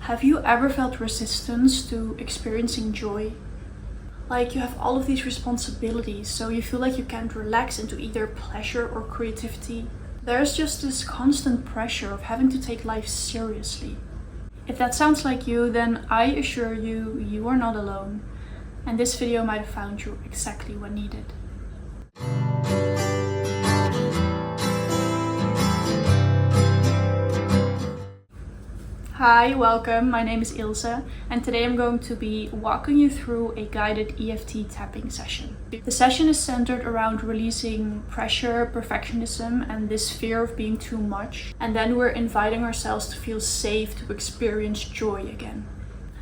Have you ever felt resistance to experiencing joy? Like you have all of these responsibilities, so you feel like you can't relax into either pleasure or creativity. There's just this constant pressure of having to take life seriously. If that sounds like you, then I assure you, you are not alone. And this video might have found you exactly when needed. Hi, welcome. My name is Ilse, and today I'm going to be walking you through a guided EFT tapping session. The session is centered around releasing pressure, perfectionism, and this fear of being too much. And then we're inviting ourselves to feel safe to experience joy again.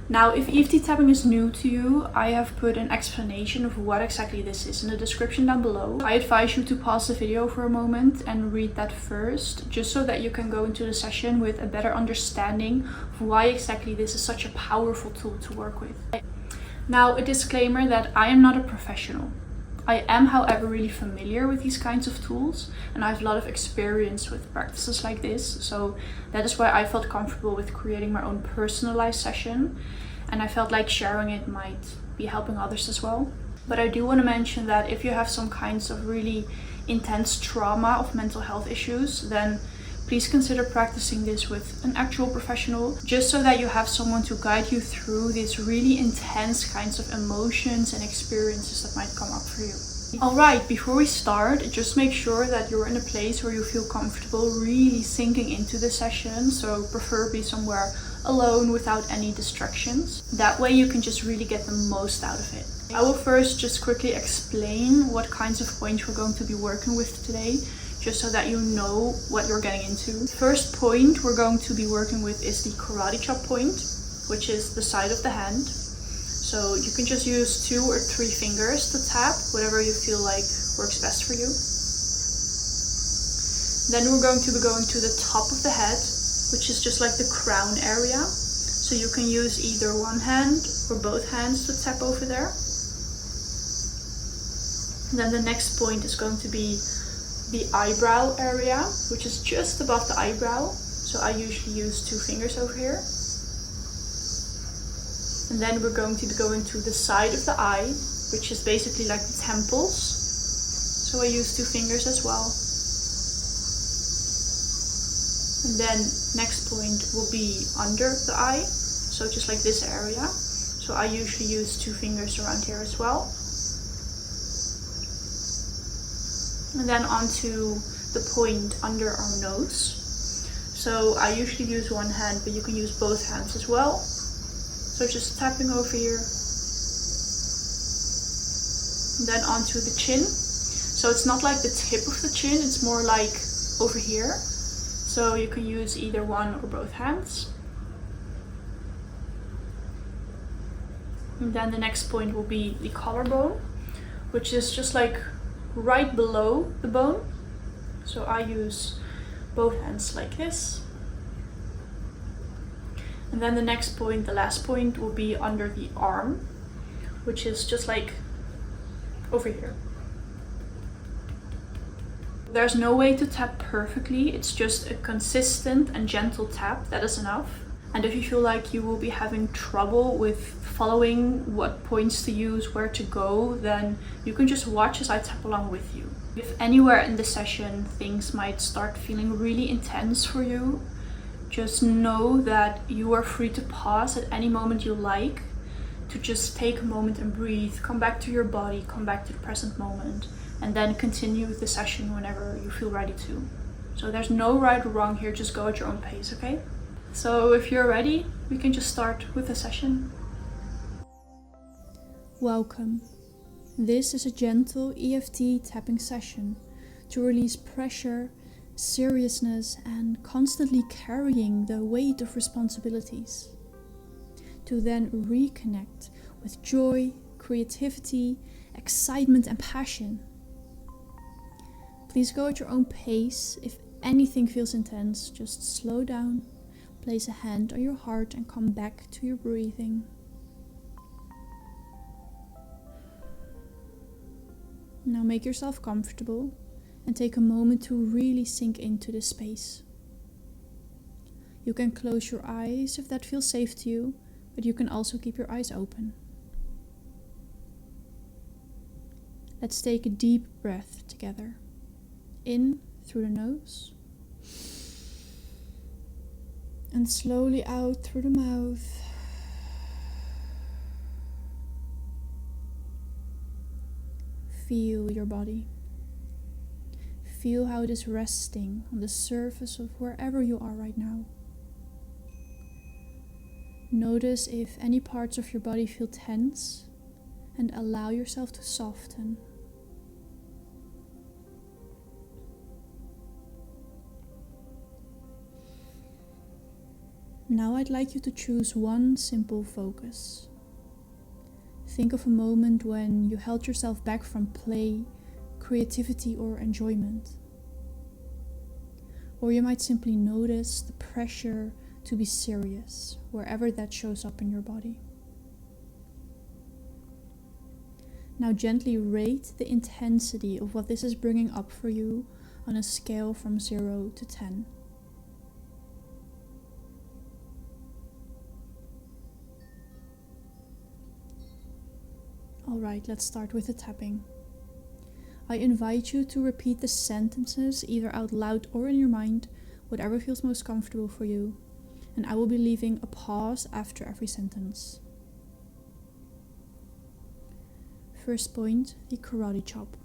Now, if EFT tapping is new to you, I have put an explanation of what exactly this is in the description down below. I advise you to pause the video for a moment and read that first, just so that you can go into the session with a better understanding of why exactly this is such a powerful tool to work with. Now, a disclaimer that I am not a professional. I am, however, really familiar with these kinds of tools, and I have a lot of experience with practices like this, so that is why I felt comfortable with creating my own personalized session, and I felt like sharing it might be helping others as well. But I do want to mention that if you have some kinds of really intense trauma of mental health issues, then please consider practicing this with an actual professional, just so that you have someone to guide you through these really intense kinds of emotions and experiences that might come up for you. Alright, before we start, just make sure that you're in a place where you feel comfortable really sinking into the session, so preferably somewhere alone without any distractions. That way you can just really get the most out of it. I will first just quickly explain what kinds of points we're going to be working with today, just so that you know what you're getting into. The first point we're going to be working with is the karate chop point, which is the side of the hand. So you can just use 2 or 3 fingers to tap, whatever you feel like works best for you. Then we're going to be going to the top of the head, which is just like the crown area. So you can use either one hand or both hands to tap over there. And then the next point is going to be the eyebrow area, which is just above the eyebrow. So I usually use 2 fingers over here. And then we're going to be going to the side of the eye, which is basically like the temples. So I use 2 fingers as well. And then next point will be under the eye. So just like this area. So I usually use 2 fingers around here as well. And then onto the point under our nose. So I usually use one hand, but you can use both hands as well. So just tapping over here. And then onto the chin. So it's not like the tip of the chin, it's more like over here. So you can use either one or both hands. And then the next point will be the collarbone, which is just like right below the bone. So I use both hands like this. And then the next point, the last point, will be under the arm, which is just like over here. There's no way to tap perfectly, it's just a consistent and gentle tap, that is enough. And if you feel like you will be having trouble with following what points to use, where to go, then you can just watch as I tap along with you. If anywhere in the session things might start feeling really intense for you, just know that you are free to pause at any moment you like, to just take a moment and breathe, come back to your body, come back to the present moment, and then continue with the session whenever you feel ready to. So there's no right or wrong here, just go at your own pace, okay? So if you're ready, we can just start with the session. Welcome. This is a gentle EFT tapping session to release pressure, seriousness, and constantly carrying the weight of responsibilities. To then reconnect with joy, creativity, excitement, and passion. Please go at your own pace. If anything feels intense, just slow down, place a hand on your heart, and come back to your breathing. Now make yourself comfortable and take a moment to really sink into this space. You can close your eyes if that feels safe to you, but you can also keep your eyes open. Let's take a deep breath together. In through the nose and slowly out through the mouth. Feel your body. Feel how it is resting on the surface of wherever you are right now. Notice if any parts of your body feel tense and allow yourself to soften. Now I'd like you to choose one simple focus. Think of a moment when you held yourself back from play, creativity, or enjoyment. Or you might simply notice the pressure to be serious, wherever that shows up in your body. Now gently rate the intensity of what this is bringing up for you on a scale from 0 to 10. Alright, let's start with the tapping. I invite you to repeat the sentences either out loud or in your mind, whatever feels most comfortable for you, and I will be leaving a pause after every sentence. First point, the karate chop.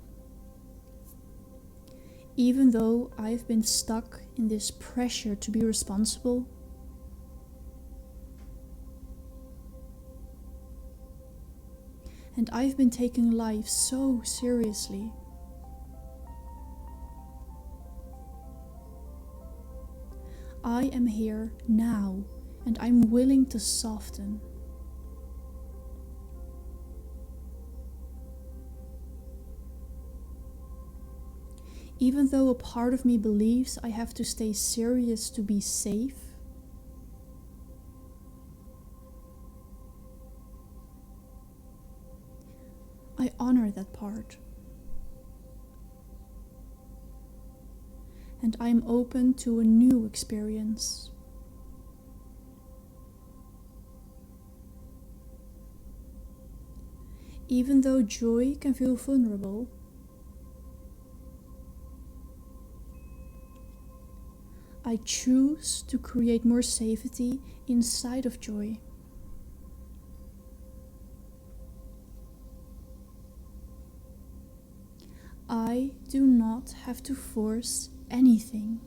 Even though I've been stuck in this pressure to be responsible, and I've been taking life so seriously, I am here now and I'm willing to soften. Even though a part of me believes I have to stay serious to be safe, I honor that part. And I am open to a new experience. Even though joy can feel vulnerable, I choose to create more safety inside of joy. I do not have to force anything.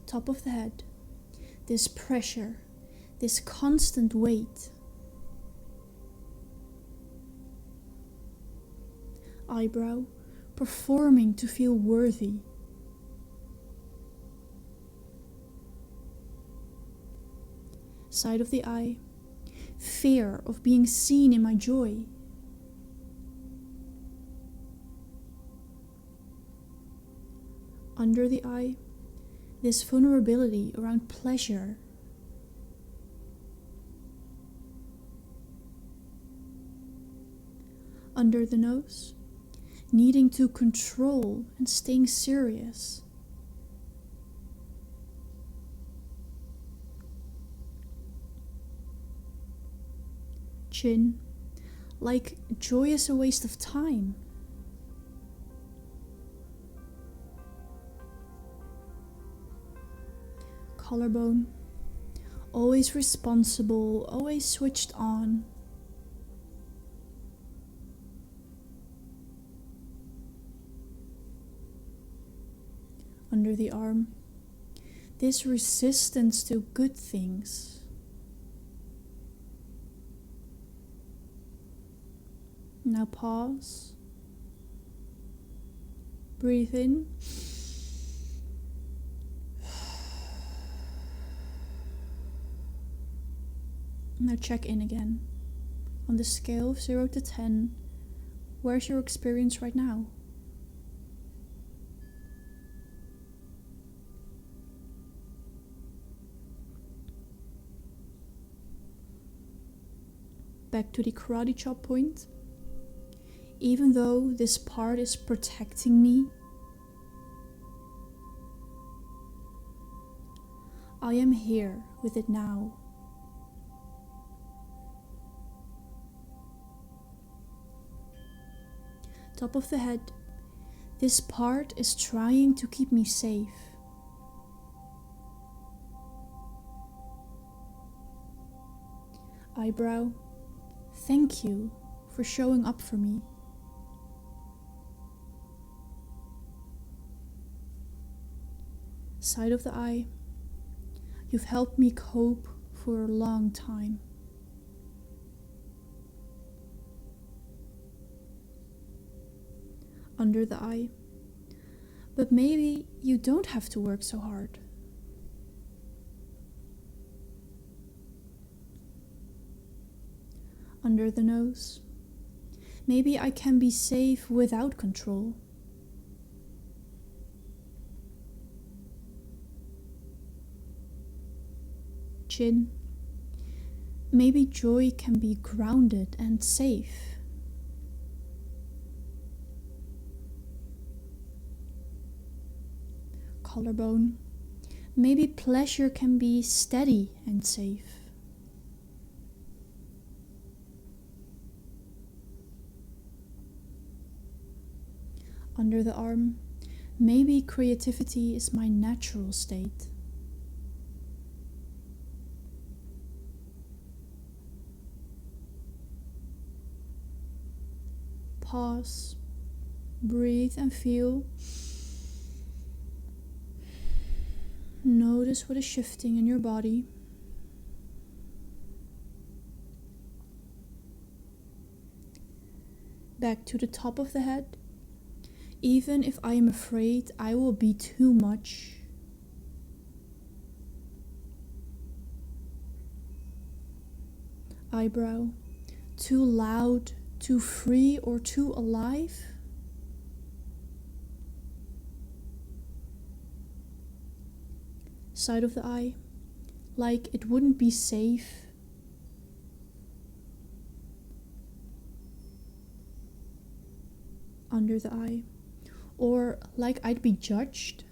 Top of the head, this pressure, this constant weight. Eyebrow, performing to feel worthy. Side of the eye, fear of being seen in my joy. Under the eye, this vulnerability around pleasure. Under the nose, needing to control and staying serious. Chin, like joy is a waste of time. Collarbone, always responsible, always switched on. Under the arm, this resistance to good things. Now pause, breathe in, now check in again. On the scale of 0 to 10, where's your experience right now? Back to the karate chop point. even though this part is protecting me, I am here with it now. Top of the head, this part is trying to keep me safe. Eyebrow, thank you for showing up for me. Side of the eye, you've helped me cope for a long time. Under the eye, but maybe you don't have to work so hard. Under the nose, maybe I can be safe without control. Chin, maybe joy can be grounded and safe. Collarbone, maybe pleasure can be steady and safe. Under the arm, maybe creativity is my natural state. Pause, breathe and feel. Notice what is shifting in your body. Back to the top of the head. Even if I am afraid I will be too much, eyebrow, too loud, too free, or too alive? Side of the eye, like it wouldn't be safe. Under the eye, or like I'd be judged.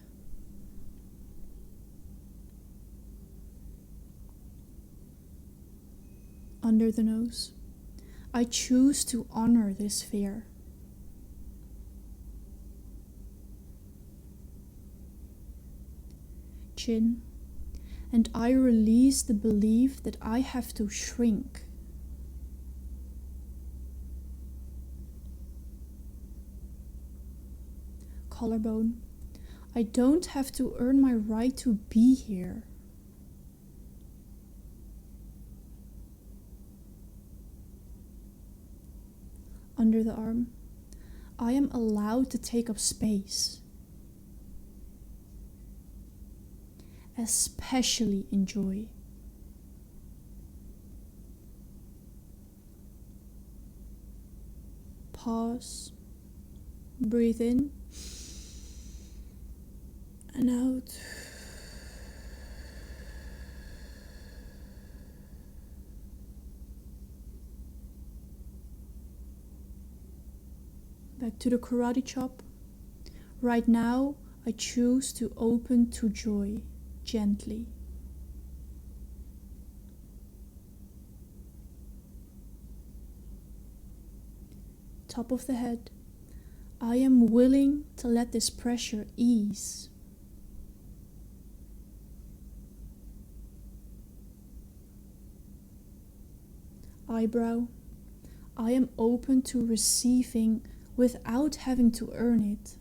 Under the nose, I choose to honor this fear. Chin, and I release the belief that I have to shrink. Collarbone, I don't have to earn my right to be here. Under the arm, I am allowed to take up space, especially in joy. Pause, breathe in and out. Back to the karate chop. Right now, I choose to open to joy gently. Top of the head. I am willing to let this pressure ease. Eyebrow. I am open to receiving without having to earn it.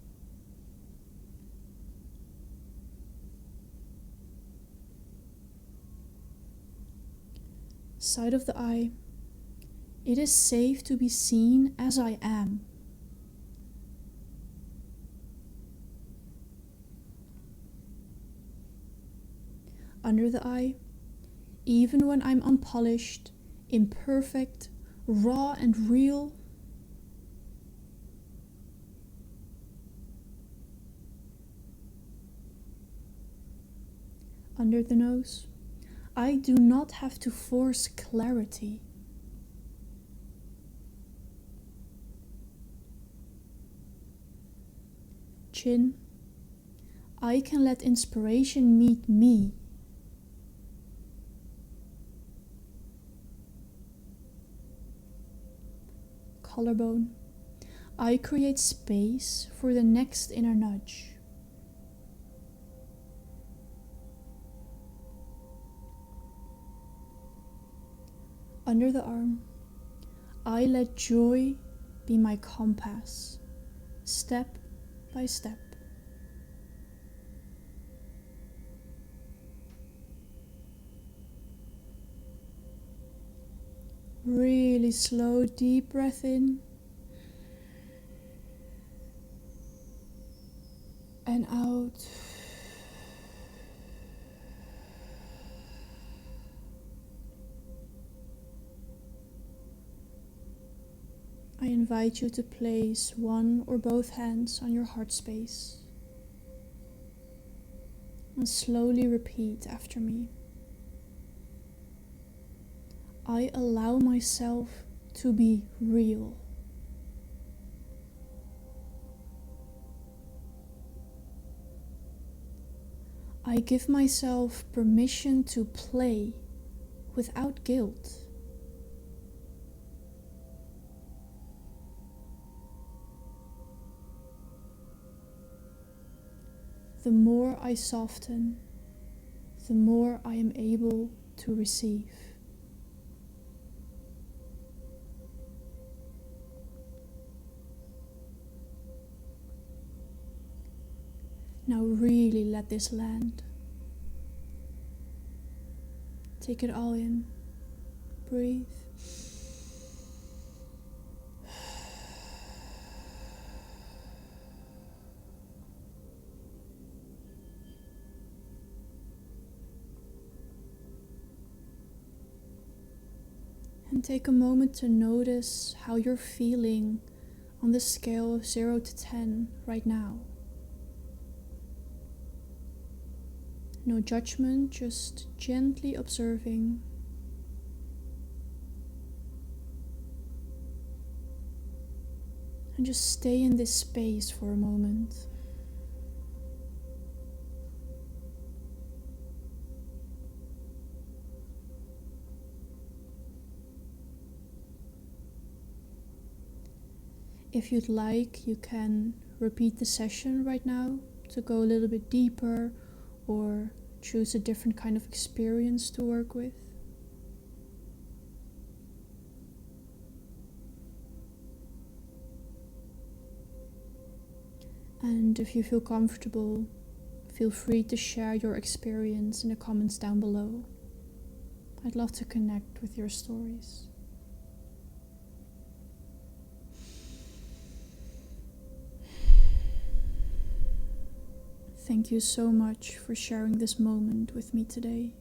Side of the eye. It is safe to be seen as I am. Under the eye. Even when I'm unpolished, imperfect, raw and real. Under the nose, I do not have to force clarity. chin. I can let inspiration meet me. Collarbone. I create space for the next inner nudge. Under the arm. I let joy be my compass, step by step. Really slow, deep breath in and out. I invite you to place one or both hands on your heart space and slowly repeat after me. I allow myself to be real. I give myself permission to play without guilt. The more I soften, the more I am able to receive. Now really let this land. Take it all in. Breathe. And take a moment to notice how you're feeling on the scale of 0 to 10 right now. No judgment, just gently observing. And just stay in this space for a moment. If you'd like, you can repeat the session right now to go a little bit deeper, or choose a different kind of experience to work with. And if you feel comfortable, feel free to share your experience in the comments down below. I'd love to connect with your stories. Thank you so much for sharing this moment with me today.